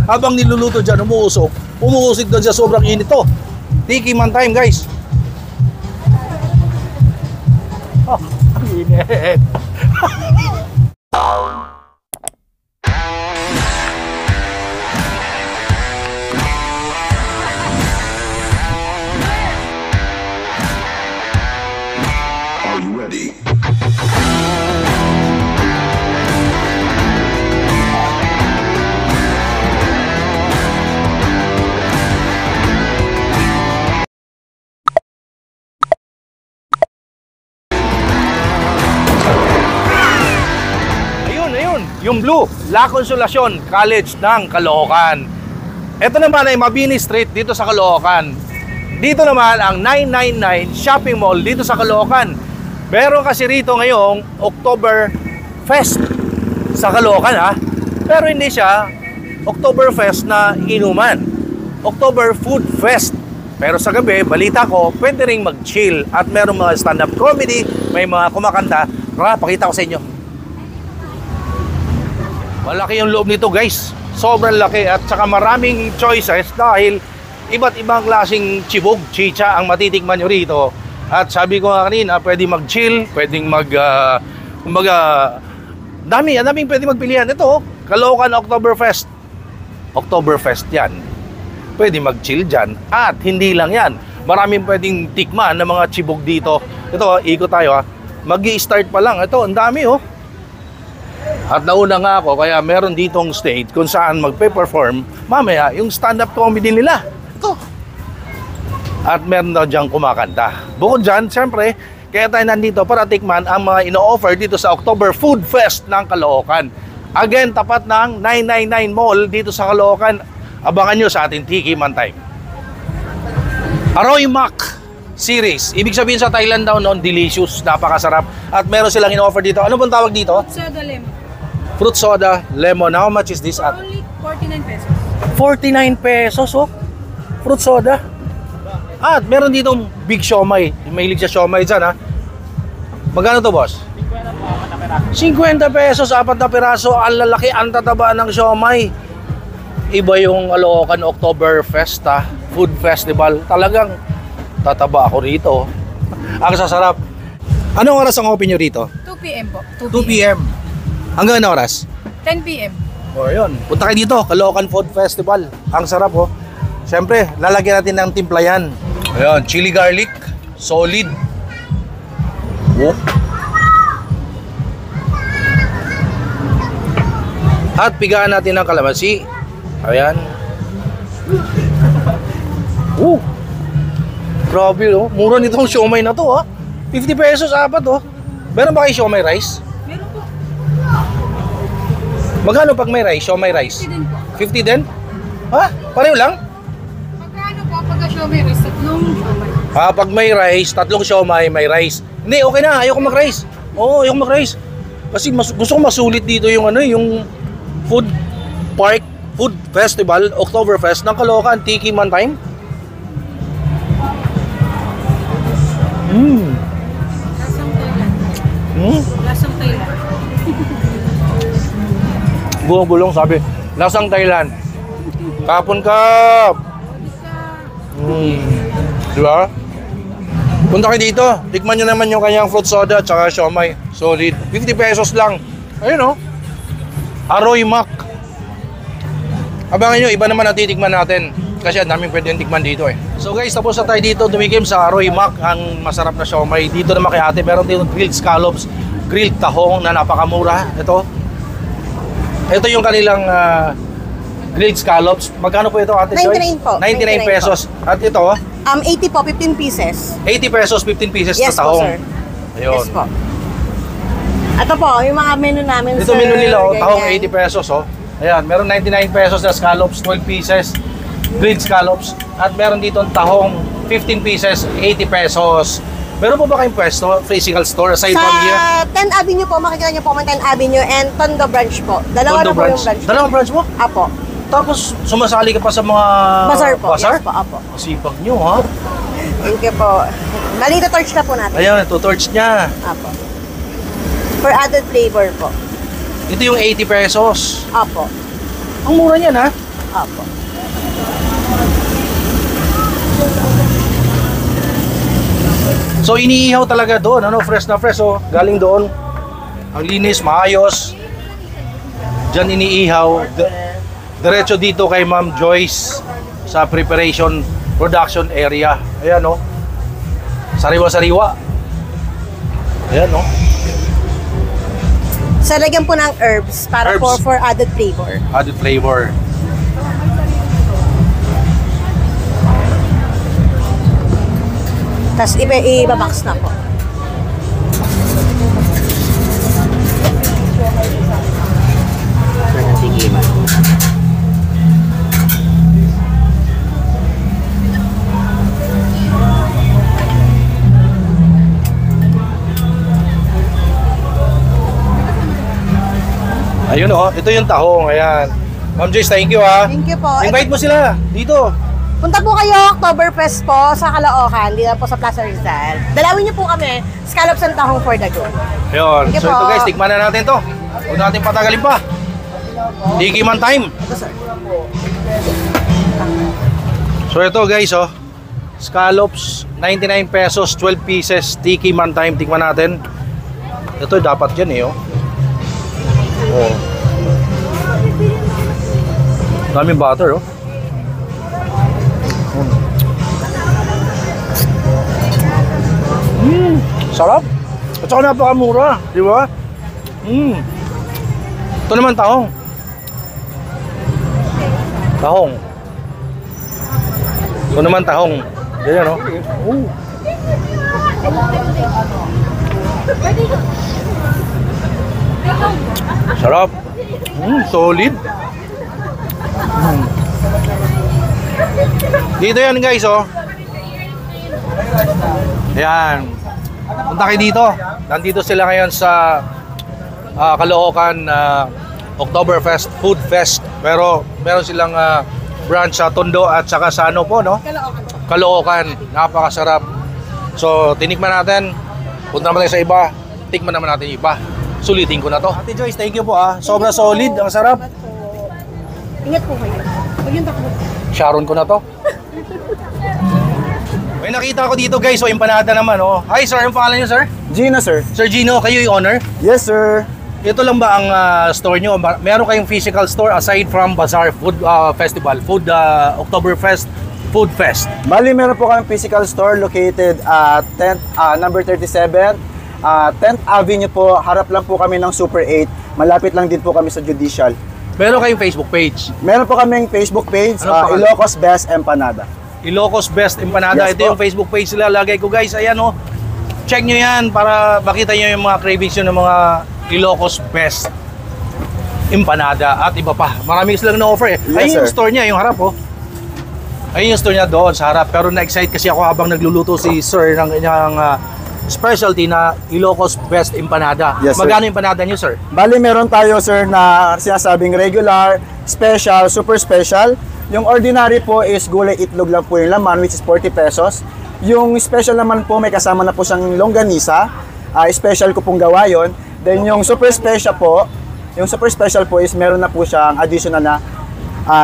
Habang niluluto dyan, umuusok doon sa sobrang init to. Tiki man time, guys. Oh, ang init. Are you ready? Yung blue, La Consolacion College ng Caloocan. Ito naman ay Mabini Street dito sa Caloocan. Dito naman ang 999 Shopping Mall dito sa Caloocan. Meron kasi rito ngayong October Fest sa Caloocan, ha. Pero hindi siya October Fest na inuman. October Food Fest. Pero sa gabi, balita ko, pwede ring mag-chill at meron mga stand-up comedy, may mga kumakanta. Tara, pakita ko sa inyo. Malaki yung loob nito, guys. Sobrang laki at saka maraming choices dahil iba't ibang klaseng chibog, chicha ang matitikman nyo rito. At sabi ko nga kanina, pwede mag-chill, pwedeng daming pwede magpilihan. Ito, Caloocan Oktoberfest. Oktoberfest yan. Pwede mag-chill dyan. At hindi lang yan. Maraming pwedeng tikman ng mga chibog dito. Ito, ikot tayo, ha. Mag-i-start pa lang. Ito, ang dami, oh. At nauna nga ako, kaya meron ditong stage kung saan magpe-perform mamaya yung stand-up comedy nila. Ito. At meron daw diyang kumakanta. Bukod dyan, siyempre, kaya tayo nandito para tikman ang mga ino-offer dito sa October Food Fest ng Caloocan. Again, tapat ng 999 Mall dito sa Caloocan. Abangan nyo sa ating Tiki Man Time. Aroy Mak series. Ibig sabihin sa Thailand daw noon, delicious, napakasarap. At meron silang in-offer dito. Ano pong tawag dito? Soda lemon. Fruit soda lemon. How much is this at? Only 49 pesos. 49 pesos, oh. Fruit soda. At meron ditong big siomay. Mahilig sa siomay dyan, ha. Magkano to, boss? 50 pesos, 4 na piraso. Ang lalaki, ang tataba ng siomay. Iba yung Caloocan October Fest, ha. Food Festival. Talagang tataba ako rito. Ang sasarap. Anong oras ang open nyo rito? 2 p.m. po. 2 p.m. Hanggang anong oras? 10 p.m. O yun. Punta kayo dito, Caloocan Food Festival. Ang sarap, oh. Siyempre, lalagyan natin ng timpla yan. Ayan, chili garlic. Solid. Oh. At pigaan natin ng kalamansi. Ayan. Grabe, oh. Mura nitong siomay na to, ha. 50 pesos, 4, oh. Meron ba kayo siomay rice? Meron po. Magkano pag may rice? Siomay rice? 50 din po. 50 din? Ha? Pareho lang? Magkano po pagka siomay rice? Tatlong siomay. Pag may rice, 3 siomay, may rice. Hindi, okay na. Ayoko mag-rice. Oo, ayoko mag-rice. Kasi gusto ko masulit dito yung yung food park, food festival, Oktoberfest ng Caloocan, Tiki Man Time. Lasang Thailand. Lasang Thailand. Bulong sabi, lasang Thailand. Kapon ka. Diba? Punta kayo dito. Tikman nyo naman yung kanyang fruit soda at saka siomay. Solid. 50 pesos lang. Ayun, oh. Aroy Mak. Abangan nyo, iba naman natitikman natin. Kasi ang daming pwedeng tikman dito, eh. So guys, tapos na tayo dito. Dumikim sa Aroy Mak. Ang masarap na siomay. Dito naman kay ate, meron dito grilled scallops, grilled tahong na napakamura. Ito yung kanilang grilled scallops. Magkano po ito, ate Joy? 99 po. 99 pesos. At ito, 80 po, 15 pieces. 80 pesos, 15 pieces Yes na po, tahong. sir. Ayun. Yes po. Ito po, yung mga menu namin, Ito sir. menu nila, oh, tahong ganyan. 80 pesos, oh. Ayan, meron 99 pesos na scallops, 12 pieces, grilled scallops. At meron dito tahong 15 pieces, 80 pesos. Meron po ba kayong pwesto, physical store, aside from here? Sa 10 Avenue po, makikita niyo po, 10 Avenue and Tondo Branch po. Dalawa Tondo na po yung branch. Dalawang branch mo? Apo. Tapos sumasali ka pa sa mga Bazaar po. Bazaar? Yes po, apo. Sipag nyo, ha? Thank you po. Malito torch na po natin. Ayan, ito torch niya. Apo. For added flavor po. Ito yung 80 pesos. Apo. Ang mura niyan, ha? Apo. So iniihaw talaga doon, ano, fresh na fresh, oh. Galing doon. Ang linis, maayos. Diyan iniihaw. Diretso dito kay Ma'am Joyce sa preparation production area. Ayan, oh. Sariwa-sariwa. Ayan, oh. So, lagyan po ng herbs para Herbs. for added flavor. Added flavor. Tapos, ibabox na po. Ayun, oh. Ito yung tahong. Ayan. Ma'am Joyce, thank you, ha. Thank you po. Invite mo sila dito. Punta po kayo, Oktoberfest po sa Caloocan, dito po sa Plaza Rizal. Dalawin niyo po kami, scallops and tahong for the go. Ayun. Thank you So po. ito guys, tikman na natin to. Huwag natin patagalin pa. Tiki man time. Ito, sir. So ito guys, oh. Scallops, 99 pesos, 12 pieces, tiki man time. Tikman natin. Ito dapat yan, eh, oh. Oh. Daming butter, oh. Sarap. At saka napakamura, di ba? Ito naman tahong. Tahong. Ito naman tahong. Ganyan, no? Sarap. Solid. Dito yan guys, oh. Ayan. Punta kayo dito. Nandito sila ngayon sa Caloocan Oktoberfest Food Fest. Pero meron silang branch sa Tondo at saka sa ano po, no? Caloocan. Napakasarap. So, tinikman natin. Punta naman tayo sa iba. Tikman naman natin yung iba. Sulitin ko na to. Ate Joyce, thank you po, ah. Sobra solid. Ang sarap. Ingat po kayo. Huwag yung takbo. Sharon ko na to. May nakita ko dito guys, so empanada naman, oh. Hi sir, yung pangalan niyo sir? Gina, sir. Sir Gino, kayo yung owner? Yes, sir. Ito lang ba ang store niyo? Meron kayong physical store aside from Bazaar Food Festival, Oktoberfest Food Fest? Bali, meron po kami physical store located at number 37, 10th Avenue po. Harap lang po kami ng Super 8. Malapit lang din po kami sa Judicial. Meron kayong Facebook page? Meron po kaming Facebook page, Anong pangalan? Ilocos Best Empanada. Ilocos Best Empanada. Yes Ito po. yung Facebook page nila. Lagay ko guys. Ayan, oh. Check nyo yan para makita nyo yung mga cravings nyo ng mga Ilocos Best Empanada at iba pa. Marami silang na-offer, eh. Yes, Ayun yung sir. store niya, yung harap, oh. Ayun yung store niya doon sa harap. Pero na-excite kasi ako habang nagluluto si sir ng kanyang specialty na Ilocos Best Empanada. Yes, sir. Magkano yung empanada nyo, sir? Bali, meron tayo, sir, na sinasabing regular, special, super special. Yung ordinary po is gulay itlog lang po yung laman, which is 40 pesos. Yung special naman po, may kasama na po siyang longganisa. Special ko pong gawa yun. Then yung super special po, is meron na po siyang additional na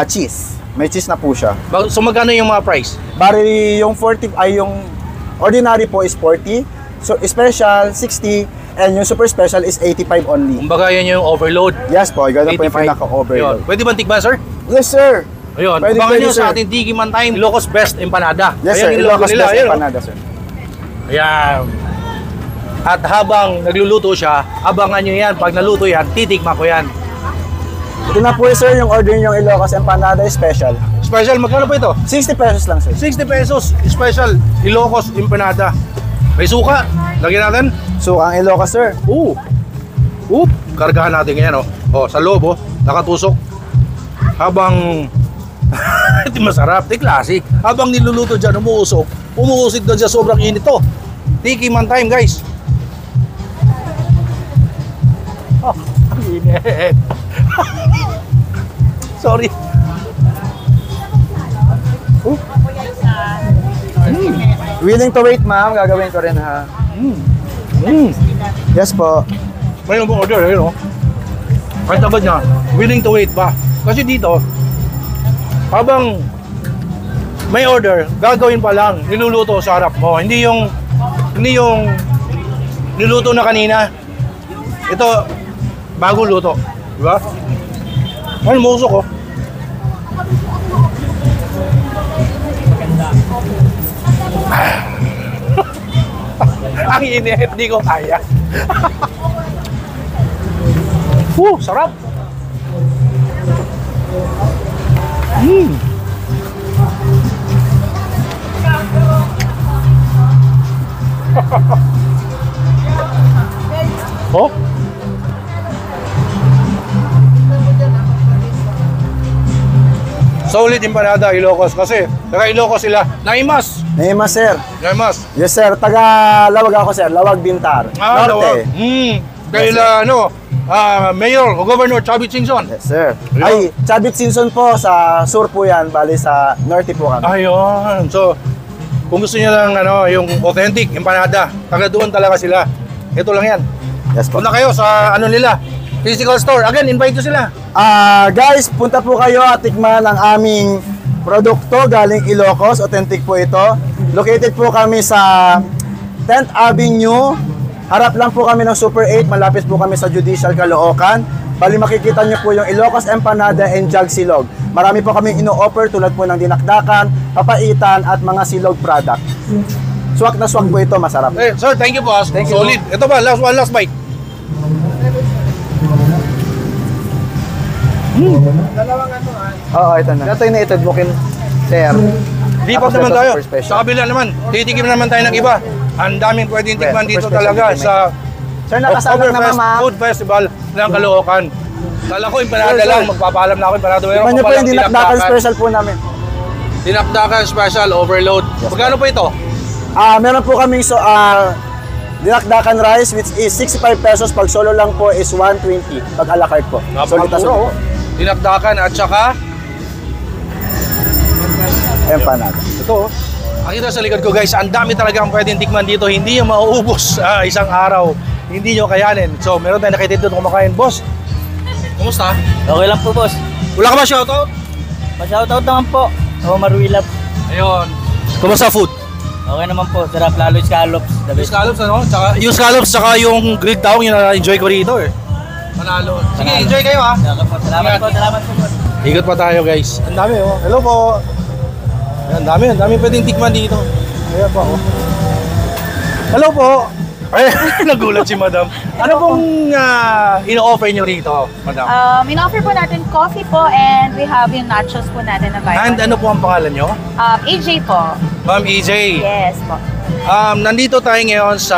cheese. May cheese na po siya. So magkano yung mga price? Bali, yung 40, yung ordinary po is 40. So special, 60. And yung super special is 85 only. Kumbaga yan yung overload. Yes po, ganun po yung 85. pinaka-overload. Yun. Pwede ba tikman, sir? Yes, sir. Ayun, Pwede, abangan pwede, nyo sir. sa ating Tiki Man Time, Ilocos Best Empanada. Yes, Ayan sir. yung logo Ilocos nila, Best ayun, oh. Empanada, sir. Ayan. At habang nagluluto siya, abangan nyo yan. Pag naluto yan, titikma ko yan. Ito na po, sir, yung order yung Ilocos Empanada special. Special, magkano po ito? 60 pesos lang, sir. 60 pesos, special, Ilocos Empanada. May suka, lagyan natin. So, ang Ilocos, sir. Kargahan natin ganyan, oh. Oh, sa loob, oh, nakatusok. Habang ito masarap, ito classic. Habang niluluto dyan, umuusok doon sa sobrang init to. Tiki Man Time, guys. Oh, ang init. Sorry. Willing to wait, ma'am. Gagawin ko rin, ha. Yes po. May order, ayun, oh. Kahit agad niya, willing to wait pa. Kasi dito, habang may order, gagawin pa lang, niluluto sa harap mo. Hindi yung niluto na kanina. Ito, bago luto. Di ba? Ano, musok ko. Ang init, di ko kaya. Sarap. Oh? Solid empanada Ilocos kasi taga Ilocos sila. Naimas. Naimas, sir. Naimas. Yes, sir. Taga Lawag ako, sir. Lawag Bintar. Lawag. Kaila Mayor o Governor Chavit Singson. Yes, sir. Ayun. Ay, Chavit Sinson po sa sur po yan. Bali sa norte po kami. Ayun. So, kung gusto niyo lang yung authentic empanada, taga doon talaga sila. Ito lang yan. Yes po. Punta kayo sa nila, physical store. Again, invite ko sila. Guys, punta po kayo at tikman ang aming produkto galing Ilocos. Authentic po ito. Located po kami sa 10th Avenue. Harap lang po kami ng Super 8. Malapit po kami sa Judicial Caloocan. Bali makikita nyo po yung Ilocos Empanada and Jug Silog. Marami po kaming ino-offer tulad po ng dinakdakan, papaitan at mga silog product. Swak na swak po ito, masarap. Sir, thank you po. Thank you Solid. Ito ba? Last bite. Oo, ito na. Ito yung na-itad mo sir. Lipat Ako, naman sir, tayo. super special. Sa kabila naman, titikim naman tayo ng iba. Ang daming pwedeng tikman Super dito special talaga tikman. sa Sir, nakasalang naman, ma'am. Food Festival ng Caloocan. Kala ko empanada Sir, lang, sir. magpapaalam na ako empanada. Tikman nyo po yung dinakdakan special po namin. Dinakdakan special overload. Yes, Magkano po ito? Meron po kaming dinakdakan rice which is 65 pesos. Pag solo lang po is 120 pag a la carte po. Solid na solid po. Dinakdakan at saka Empanada. ito. Nakita sa likod ko guys, ang dami talagang pwedeng tikman dito. Hindi yung mauubos isang araw. Hindi nyo kayanin. So meron tayong nakita dito kumakain. Boss, kumusta? Okay lang po, boss. Wala ka ba shoutout? Pa-shoutout naman po. Ako Maruilap. Ayun. Kumusta food? Okay naman po. Sarap lalo yung scallops. The Yung best. scallops ano? Yung scallops tsaka yung grilled taong yun na-enjoy ko rito eh. Panalo. Sige, Panalo. enjoy kayo ha. Salamat po. Salamat po, boss. Ikot pa tayo guys. Ang dami oh. Hello po. Ayan, ang dami pwedeng tikman dito. Ayan po. Oh. Hello po. Ay, nagulat si madam. Ano pong ino-offer nyo rito, madam? In-offer po natin coffee po and we have yung nachos po natin na buy And one. ano po ang pangalan nyo? AJ po. Ma'am EJ. Yes po. Nandito tayo ngayon sa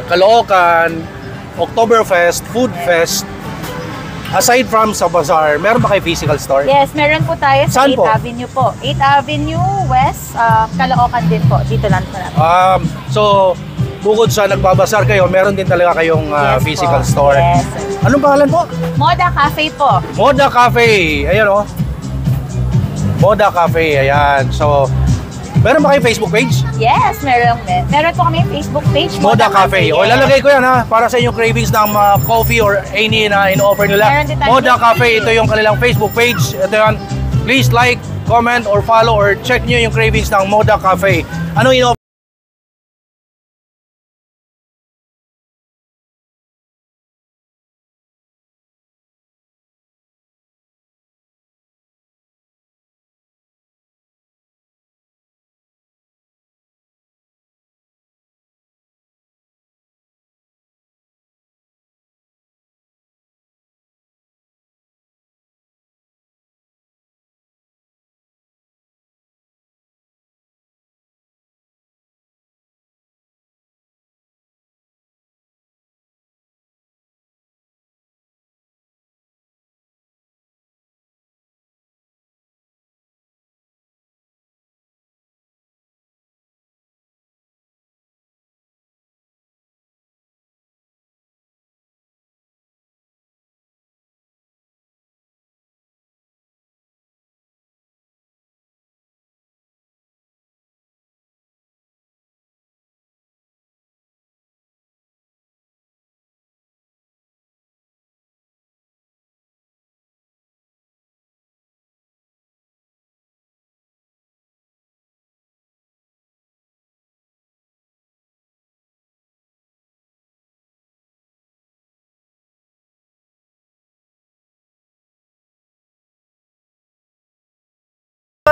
Caloocan, Oktoberfest, Food Fest. Aside from sa bazaar, meron ba kayo physical store? Yes, meron po tayo sa Saan 8th po? Avenue po. 8th Avenue West, Caloocan din po. Dito lang po natin. So, bukod sa nagbabasar kayo, meron din talaga kayong Yes physical po. store. Yes, sir. Anong pangalan po? Moda Cafe po. Moda Cafe. Ayan oh. Moda Cafe. Ayan. So, meron ba kayo Facebook page? Yes, meron po kami Facebook page. Moda Cafe. O, yes. lalagay ko yan ha, para sa inyong cravings ng coffee or any na in-offer nila. Meron din tayong Moda Facebook Cafe, page. ito yung kanilang Facebook page. Ito yan. Please like, comment, or follow, or check nyo yung cravings ng Moda Cafe. Anong in-offer?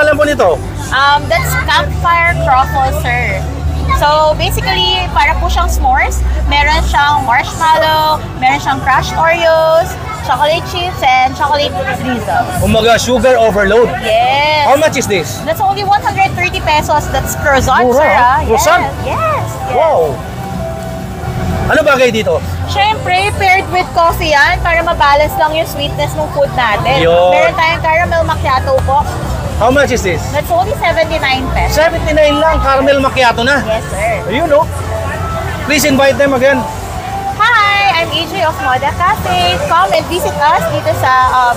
Alam po nito. That's campfire truffle, sir. So, basically, para po siyang s'mores. Meron siyang marshmallow, meron siyang crushed Oreos, chocolate chips, and chocolate drizzle. Umaga, sugar overload. Yes. How much is this? That's only 130 pesos. That's croissant, Mura, sir. ah. Croissant? Yes. Wow! Ano bagay dito? Siyempre, paired with coffee yan para mabalance lang yung sweetness ng food natin. Yun. Meron tayong caramel macchiato po. How much is this? That's only 79 pesos. 79 lang, caramel macchiato na. Yes, sir. Ayun, oh. Please invite them again. Hi, I'm AJ of Moda Cafe. Come and visit us dito sa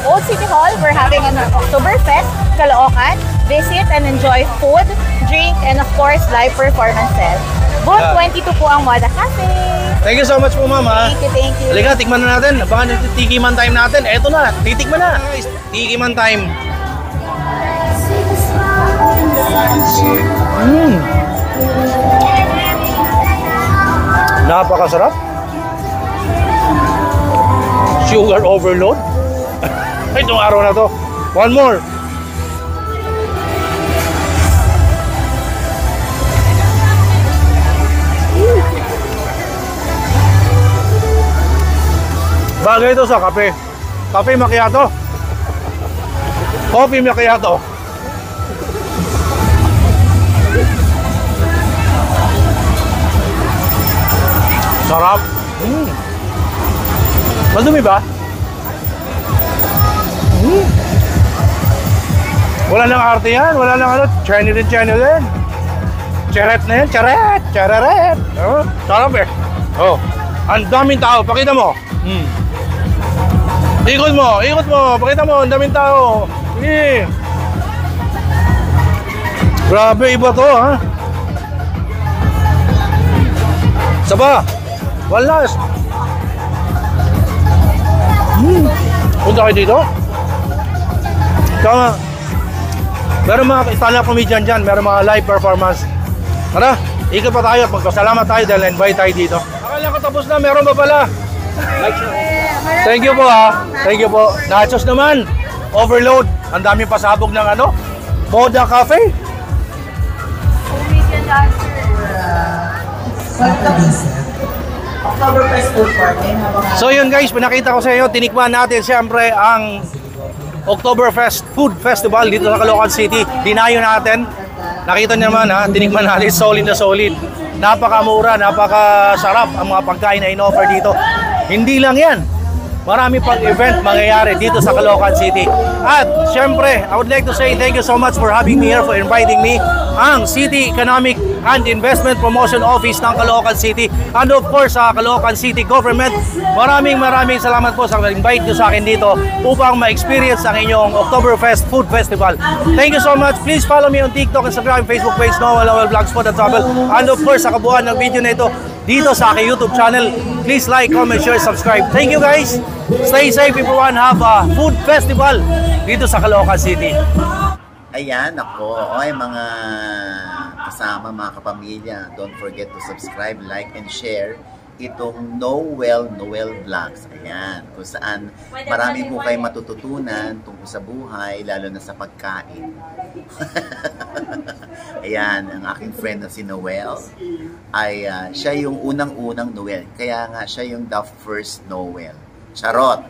Old City Hall. We're having an Oktoberfest, Caloocan. Visit and enjoy food, drink, and of course, live performances. Booth 22 po ang Moda Cafe. Thank you so much po, mama. Thank you, thank you. Halika, tikman na natin. Baka tikiman time natin. Eto na, titikman na. Guys, tikiman time. Napakasarap. Sugar overload. Itong araw na to. One more. Bagay ito sa kape. Kape macchiato. Coffee macchiato. Sarap. Madumi ba? Wala nang arte yan. Wala nang ano. Channel din. Charet na yan. Chareret. Oh, sarap eh. Oh. Ang daming tao. Pakita mo. Ikot mo. Pakita mo. Ang daming tao. Sige. Grabe, iba to, ha? Saba. Walas. Punta kayo dito. Kaya, meron mga stand-up comedian dyan. Meron mga live performance. Tara, ikot pa tayo at magpasalamat tayo dahil invite tayo dito. Akala ko tapos na. Meron pa pala. Thank you po, ha. Thank you po. Nachos naman. Overload. Ang daming pasabog ng ano? Moda Cafe. So yun guys, pinakita ko sa inyo, tinikman natin siyempre ang Oktoberfest Food Festival dito sa Caloocan City. Dinayo natin. Nakita niyo naman, ha, tinikman natin, solid na solid. Napakamura, napakasarap ang mga pagkain na in-offer dito. Hindi lang yan. Marami pang event mangyayari dito sa Caloocan City. At syempre, I would like to say thank you so much for having me here, for inviting me. Ang City Economic and Investment Promotion Office ng Caloocan City. And of course, sa Caloocan City Government. Maraming salamat po sa invite nyo sa akin dito upang ma-experience ang inyong Oktoberfest Food Festival. Thank you so much. Please follow me on TikTok, Instagram, Facebook page, Noel Vlogspot at Travel. And of course, sa kabuuan ng video na ito, dito sa aking YouTube channel. Please like, comment, share, subscribe. Thank you guys. Stay safe everyone. Have a food festival dito sa Caloocan City. Ayan, ako. Oy, mga kasama, mga kapamilya, don't forget to subscribe, like, and share itong Noel Vlogs. Ayan, kung saan marami po kayo matututunan tungkol sa buhay, lalo na sa pagkain. Ayan, ang aking friend na si Noel ay siya yung unang-unang Noel. Kaya nga siya yung the first Noel. Charot!